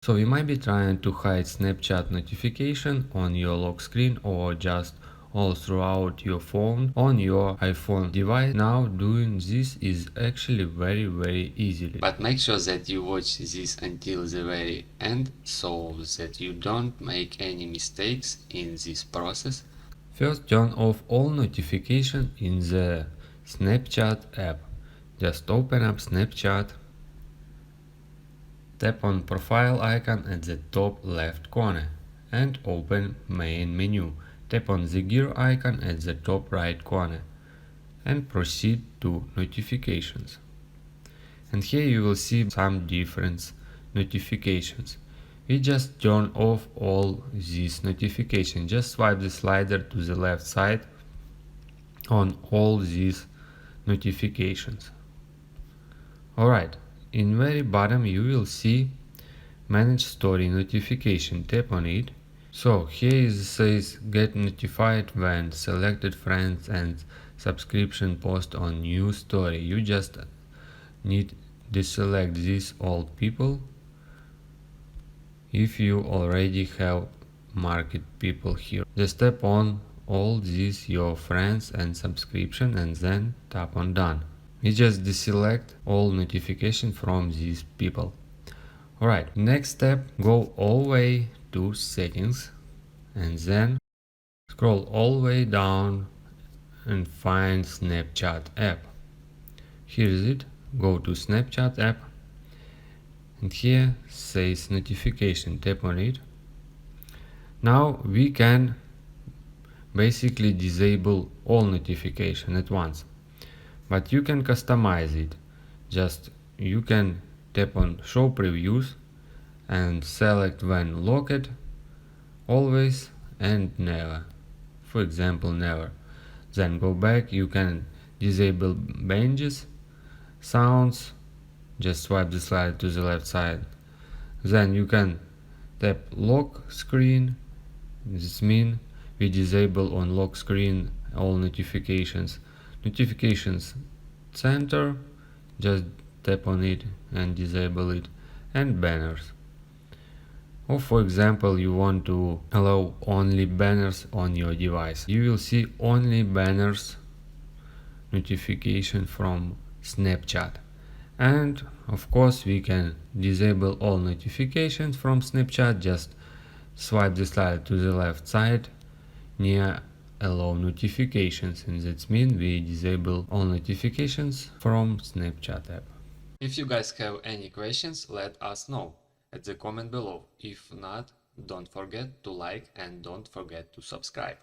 So you might be trying to hide Snapchat notification on your lock screen or just all throughout your phone on your iPhone device. Now doing this is actually very easily. But make sure that you watch this until the very end so that you don't make any mistakes in this process. First, turn off all notifications in the Snapchat app. Just open up Snapchat, tap on profile icon at the top left corner and open main menu. Tap on the gear icon at the top right corner and proceed to notifications. And here you will see some different notifications. We just turn off all these notifications. Just swipe the slider to the left side on all these notifications. Alright, in very bottom you will see manage story notification. Tap on it. So here it says get notified when selected friends and subscription post on new story. You just need deselect these all people if you already have marked people here. Just tap on all these your friends and subscription and then tap on done. We just deselect all notification from these people. Alright, next step, go all the way to settings and then scroll all the way down and find Snapchat app. Here is it. Go to Snapchat app and here says notification. Tap on it. Now we can basically disable all notification at once, but you can customize it. Just you can tap on show previews and select when locked, always and never. For example, never. Then go back. You can disable banges, sounds. Just swipe the slider to the left side. Then you can tap lock screen. This means we disable on lock screen all notifications. Notifications center, just tap on it and disable it. And banners. Or for example, you want to allow only banners on your device. You will see only banners notification from Snapchat. And of course we can disable all notifications from Snapchat. Just swipe the slider to the left side near allow notifications, and that means we disable all notifications from Snapchat app. If you guys have any questions, let us know at the comment below. If not, don't forget to like and don't forget to subscribe.